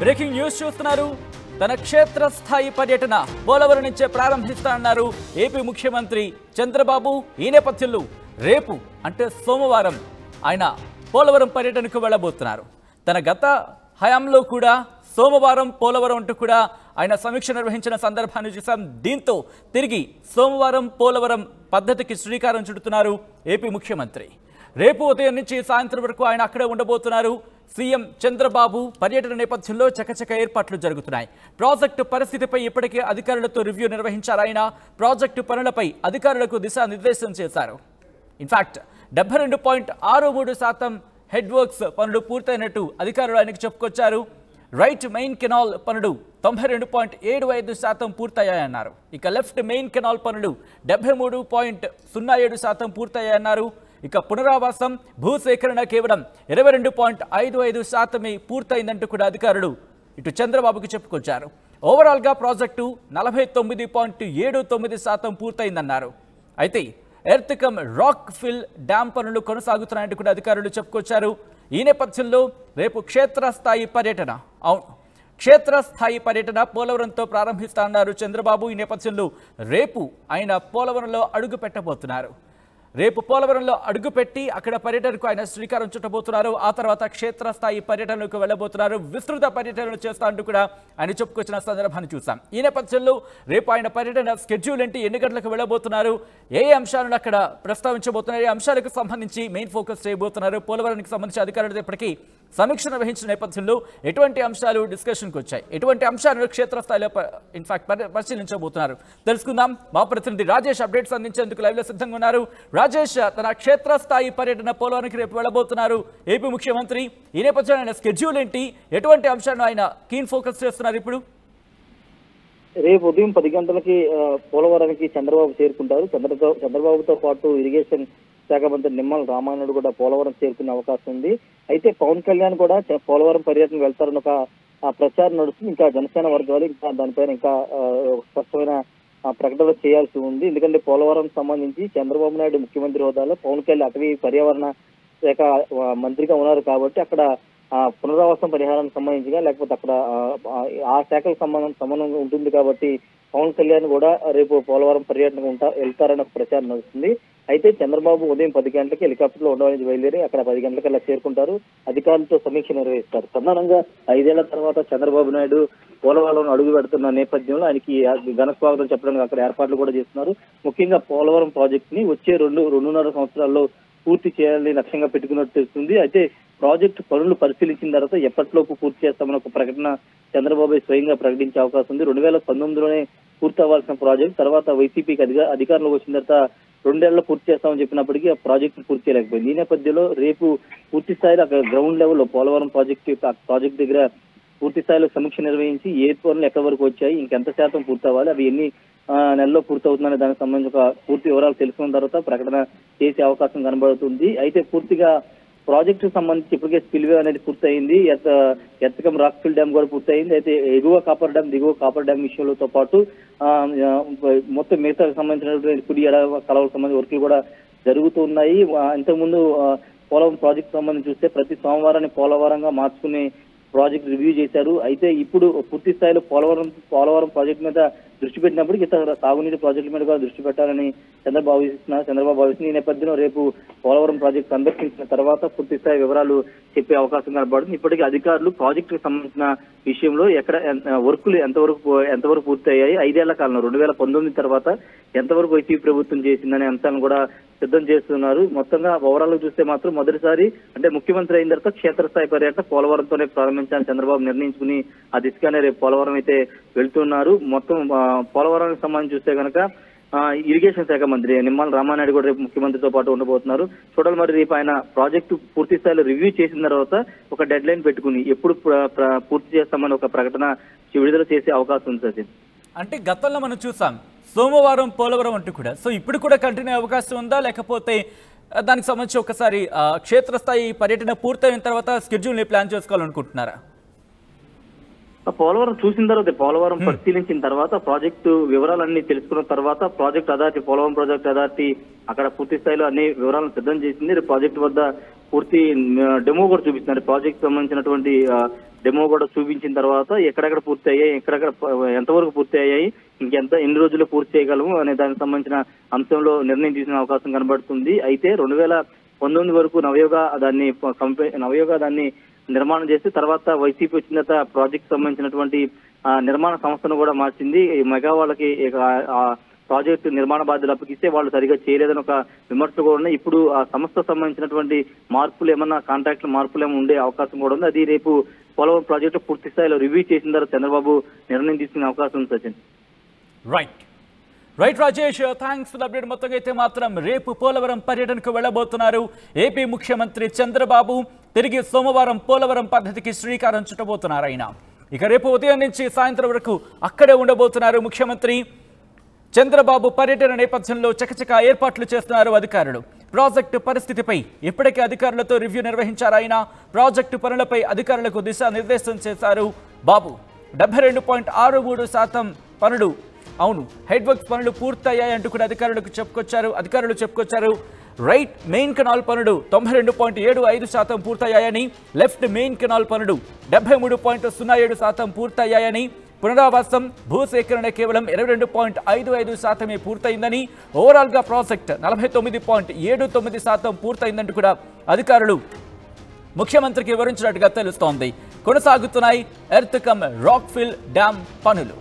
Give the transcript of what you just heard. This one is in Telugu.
బ్రేకింగ్ న్యూస్ చూస్తున్నారు. తన క్షేత్రస్థాయి పర్యటన పోలవరం నుంచే ప్రారంభిస్తానన్నారు ఏపీ ముఖ్యమంత్రి చంద్రబాబు. ఈ నేపథ్యంలో రేపు అంటే సోమవారం ఆయన పోలవరం పర్యటనకు వెళ్ళబోతున్నారు. తన గత హయాంలో కూడా సోమవారం పోలవరం అంటూ కూడా ఆయన సమీక్ష నిర్వహించిన సందర్భాన్ని చూసాం. దీంతో తిరిగి సోమవారం పోలవరం పద్ధతికి శ్రీకారం చుడుతున్నారు ఏపీ ముఖ్యమంత్రి. రేపు ఉదయం నుంచి సాయంత్రం వరకు ఆయన అక్కడే ఉండబోతున్నారు. సీఎం చంద్రబాబు పర్యటన నేపథ్యంలో చకచక ఏర్పాట్లు జరుగుతున్నాయి. ప్రాజెక్టు పరిస్థితిపై ఇప్పటికే అధికారులతో రివ్యూ నిర్వహించారు. ఆయన ప్రాజెక్టు పనులపై అధికారులకు దిశానిర్దేశం చేశారు. ఇన్ఫాక్ట్ 72.63% హెడ్ వర్క్స్ పనులు పూర్తయినట్టు అధికారులు ఆయనకు చెప్పుకొచ్చారు. రైట్ మెయిన్ కెనాల్ పనులు 92.75% పూర్తయ్యాయన్నారు. ఇక లెఫ్ట్ మెయిన్ కెనాల్ పనులు 73.07% పూర్తయ్యాయన్నారు. ఇక పునరావాసం భూసేకరణ కేవలం 22.55% పూర్తయిందంటూ కూడా అధికారులు ఇటు చంద్రబాబుకు చెప్పుకొచ్చారు. ఓవరాల్గా ప్రాజెక్టు 49.79% పూర్తయిందన్నారు. అయితే ఎర్త్కమ్ రాక్ ఫిల్ డ్యామ్ పనులు కొనసాగుతున్నాయంటూ కూడా అధికారులు చెప్పుకొచ్చారు. ఈ నేపథ్యంలో రేపు క్షేత్రస్థాయి పర్యటన క్షేత్రస్థాయి పర్యటన పోలవరంతో ప్రారంభిస్తానన్నారు చంద్రబాబు. ఈ నేపథ్యంలో రేపు ఆయన పోలవరంలో అడుగు పెట్టబోతున్నారు. రేపు పోలవరంలో అడుగుపెట్టి అక్కడ పర్యటనకు ఆయన శ్రీకారం చుట్టబోతున్నారు. ఆ తర్వాత క్షేత్రస్థాయి పర్యటనకు వెళ్ళబోతున్నారు. విస్తృత పర్యటనలు చేస్తా అంటూ కూడా ఆయన చెప్పుకొచ్చిన సందర్భాన్ని చూసాం. ఈ నేపథ్యంలో రేపు ఆయన పర్యటన స్కెడ్యూల్ ఏంటి, ఎన్ని గంటలకు వెళ్ళబోతున్నారు, ఏ అంశాలను అక్కడ ప్రస్తావించబోతున్నారు, ఏ అంశాలకు సంబంధించి మెయిన్ ఫోకస్ చేయబోతున్నారు, పోలవరానికి సంబంధించి అధికారులు ఇప్పటికీ సమీక్ష నిర్వహించిన నేపథ్యంలో ఎటువంటి అంశాలు డిస్కషన్కి వచ్చాయి, ఎటువంటి అంశాలను క్షేత్రస్థాయిలో ఇన్ఫాక్ట్ పరిశీలించబోతున్నారు తెలుసుకుందాం. మా ప్రతినిధి రాజేష్ అప్డేట్స్ అందించేందుకు లైవ్లో సిద్ధంగా ఉన్నారు. రాజేష్, తన క్షేత్రస్థాయి పర్యటన పోలవరానికి రేపు వెళ్ళబోతున్నారు ఏపీ ముఖ్యమంత్రి. ఈ నేపథ్యంలో ఆయన స్కెడ్యూల్ ఏంటి, ఎటువంటి అంశాలను ఆయన కీన్ ఫోకస్ చేస్తున్నారు ఇప్పుడు? రేపు ఉదయం 10 గంటలకి పోలవరానికి చంద్రబాబు చేరుకుంటారు. చంద్రబాబుతో పాటు ఇరిగేషన్ శాఖ మంత్రి నిమ్మల రామానాయుడు కూడా పోలవరం చేరుకునే అవకాశం ఉంది. అయితే పవన్ కళ్యాణ్ కూడా పోలవరం పర్యటనకు వెళ్తారని ఒక ప్రచారం నడుస్తుంది. ఇంకా జనసేన వర్గాలు ఇంకా దానిపైన ఇంకా స్పష్టమైన ప్రకటన చేయాల్సి ఉంది. ఎందుకంటే పోలవరం సంబంధించి చంద్రబాబు నాయుడు ముఖ్యమంత్రి హోదాలో, పవన్ కళ్యాణ్ అటవీ పర్యావరణ శాఖ మంత్రిగా ఉన్నారు కాబట్టి అక్కడ పునరావాసం పరిహారానికి సంబంధించిగా లేకపోతే అక్కడ ఆ శాఖలకు సంబంధం ఉంటుంది కాబట్టి పవన్ కళ్యాణ్ కూడా రేపు పోలవరం పర్యటనకు వెళ్తారని ఒక ప్రచారం నడుస్తుంది. అయితే చంద్రబాబు ఉదయం 10 గంటలకి హెలికాప్టర్ లో ఉండవని బయలుదేరి అక్కడ 10 గంటలకల్లా చేరుకుంటారు. అధికారులతో సమీక్ష నిర్వహిస్తారు. ప్రధానంగా 5 ఏళ్ల తర్వాత చంద్రబాబు నాయుడు పోలవరం అడుగు పెడుతున్న నేపథ్యంలో ఆయనకి ఘన స్వాగతం చెప్పడానికి అక్కడ ఏర్పాట్లు కూడా చేస్తున్నారు. ముఖ్యంగా పోలవరం ప్రాజెక్ట్ ని వచ్చే 2.5 సంవత్సరాల్లో పూర్తి చేయాలని లక్ష్యంగా పెట్టుకున్నట్టు తెలుస్తుంది. అయితే ప్రాజెక్టు పనులు పరిశీలించిన తర్వాత ఎప్పటిలోపు పూర్తి చేస్తామని ఒక ప్రకటన చంద్రబాబు స్వయంగా ప్రకటించే అవకాశం ఉంది. 2019లోనే పూర్తి అవ్వాల్సిన ప్రాజెక్ట్ తర్వాత వైసీపీకి అధికారంలోకి వచ్చిన తర్వాత 2 ఏళ్లలో పూర్తి చేస్తామని చెప్పినప్పటికీ ఆ ప్రాజెక్టు పూర్తి చేయలేకపోయింది. ఈ నేపథ్యంలో రేపు పూర్తి స్థాయిలో అక్కడ గ్రౌండ్ లెవెల్లో పోలవరం ప్రాజెక్టు దగ్గర పూర్తి స్థాయిలో సమీక్ష నిర్వహించి ఏ పనులు ఎక్కడి వరకు వచ్చాయి, ఇంకెంత శాతం పూర్తి అవ్వాలి, అవి ఎన్ని నెలలో పూర్తవుతుందనే దానికి సంబంధించి ఒక పూర్తి వివరాలు తెలుసుకున్న తర్వాత ప్రకటన చేసే అవకాశం కనబడుతుంది. అయితే పూర్తిగా ప్రాజెక్టు సంబంధించి ఇప్పటికే స్పిల్వే అనేది పూర్తయింది. ఎర్త్కమ్ రాక్ ఫిల్ డ్యామ్ కూడా పూర్తయింది. అయితే ఎగువ కాపర్ డ్యామ్, దిగువ కాపర్ డ్యామ్ విషయంలో పాటు మొత్తం మిగతా సంబంధించినటువంటి కుడి ఎడ కలవలకు సంబంధించిన వర్కులు కూడా జరుగుతున్నాయి. ఇంతకుముందు పోలవరం ప్రాజెక్టు సంబంధించి చూస్తే ప్రతి సోమవారాన్ని పోలవరంగా మార్చుకునే ప్రాజెక్ట్ రివ్యూ చేశారు. అయితే ఇప్పుడు పూర్తి స్థాయిలో పోలవరం ప్రాజెక్టు మీద దృష్టి పెట్టినప్పటికీ ఇతర సాగునీటి ప్రాజెక్టుల మీద కూడా దృష్టి పెట్టాలని చంద్రబాబు భావిస్తున్న ఈ నేపథ్యంలో రేపు పోలవరం ప్రాజెక్టు సందర్శించిన తర్వాత పూర్తి స్థాయి వివరాలు చెప్పే అవకాశం కనబడుతుంది. ఇప్పటికీ అధికారులు ప్రాజెక్టుకు సంబంధించిన విషయంలో ఎక్కడ వర్కులు ఎంతవరకు పూర్తయ్యాయి, 5 ఏళ్ల కాలంలో 2019 తర్వాత ఎంతవరకు వైసీపీ ప్రభుత్వం చేసిందనే అంశాలను కూడా సిద్ధం చేస్తున్నారు. మొత్తంగా ఓవరాల్ చూస్తే మాత్రం మొదటిసారి అంటే ముఖ్యమంత్రి అయిన తర్వాత క్షేత్రస్థాయి పర్యటన పోలవరంతోనే ప్రారంభించాలని చంద్రబాబు నిర్ణయించుకుని ఆ దిశగానే రేపు పోలవరం అయితే వెళ్తున్నారు. మొత్తం పోలవరానికి సంబంధించి చూస్తే కనుక ఇరిగేషన్ శాఖ మంత్రి నిమ్మల రామానాయుడు కూడా రేపు ముఖ్యమంత్రితో పాటు ఉండబోతున్నారు. చూడాలి మరి రేపు ఆయన ప్రాజెక్టు పూర్తి స్థాయిలో రివ్యూ చేసిన తర్వాత ఒక డెడ్ లైన్ పెట్టుకుని ఎప్పుడు పూర్తి చేస్తామని ఒక ప్రకటన విడుదల చేసే అవకాశం ఉంది సచిన్. అంటే గతంలో మనం చూసాం సోమవారం పోలవరం అంటూ కూడా, సో ఇప్పుడు కూడా కంటిన్యూ అవకాశం ఉందా, లేకపోతే దానికి సంబంధించి ఒకసారి క్షేత్రస్థాయి పర్యటన పూర్తయిన తర్వాత స్కెడ్యూల్ని ప్లాన్ చేసుకోవాలనుకుంటున్నారా? పోలవరం చూసిన తర్వాత పోలవరం పరిశీలించిన తర్వాత ప్రాజెక్టు వివరాలన్నీ తెలుసుకున్న తర్వాత project authority Polavaram project authority అక్కడ పూర్తి స్థాయిలో అన్ని వివరాలను సిద్ధం చేసింది. ప్రాజెక్టు వద్ద పూర్తి డెమో కూడా చూపిస్తున్నారు. ప్రాజెక్ట్ సంబంధించినటువంటి డెమో కూడా చూపించిన తర్వాత ఎక్కడెక్కడ పూర్తి అయ్యాయి, ఎక్కడెక్కడ ఎంతవరకు పూర్తి అయ్యాయి, ఎన్ని రోజుల్లో పూర్తి చేయగలము అనే దానికి సంబంధించిన అంశంలో నిర్ణయం తీసుకునే అవకాశం కనబడుతుంది. అయితే 2019 వరకు నవయోగ దాన్ని నిర్మాణం చేసి తర్వాత వైసీపీ వచ్చిన తర్వాత ప్రాజెక్ట్ సంబంధించినటువంటి నిర్మాణ సంస్థను కూడా మార్చింది. మెగా వాళ్ళకి ప్రాజెక్టు నిర్మాణ బాధ్యతలు అప్పగిస్తే వాళ్ళు సరిగా చేయలేదని ఒక విమర్శలు కూడా ఉన్నాయి. ఇప్పుడు ఆ సంస్థ సంబంధించినటువంటి మార్పులు ఏమన్నా కాంట్రాక్టుల మార్పులు ఏమన్నా ఉండే అవకాశం కూడా ఉంది. అది రేపు పోలవరం ప్రాజెక్టు పూర్తి స్థాయిలో రివ్యూ చేసిన తర్వాత చంద్రబాబు నిర్ణయం తీసుకునే అవకాశం ఉంది. Sachin. Right Rajesh, thanks for update. మొత్తంగా అయితే మాత్రం రేపు పోలవరం పర్యటనకు వెళ్లబోతున్నారు ఏపీ ముఖ్యమంత్రి చంద్రబాబు. తిరిగి సోమవారం పోలవరం పద్ధతికి శ్రీకారం చుట్టబోతున్నారు ఆయన. ఇక రేపు ఉదయం నుంచి సాయంత్రం వరకు అక్కడే ఉండబోతున్నారు ముఖ్యమంత్రి. చంద్రబాబు పర్యటన నేపథ్యంలో చకచక ఏర్పాట్లు చేస్తున్నారు అధికారులు. ప్రాజెక్టు పరిస్థితిపై ఇప్పటికే అధికారులతో రివ్యూ నిర్వహించారు ఆయన. ప్రాజెక్టు పనులపై అధికారులకు దిశానిర్దేశం చేశారు బాబు. 72.63% పనులు, అవును హెడ్ వర్క్స్ పనులు పూర్తయ్యాయంటూ కూడా అధికారులు చెప్పుకొచ్చారు. రైట్ మెయిన్ కెనాల్ పనులు 92.75% పూర్తయ్యాయని, లెఫ్ట్ మెయిన్ కెనాల్ పనులు 73.07% పూర్తయ్యాయని, పునరావాసం భూసేకరణ కేవలం 22.55% పూర్తయిందని, ఓవరాల్ గా ప్రాజెక్ట్ 49.79% పూర్తయిందంటూ కూడా అధికారులు ముఖ్యమంత్రికి వివరించినట్టుగా తెలుస్తోంది. కొనసాగుతున్నాయి earth cum rock fill dam పనులు.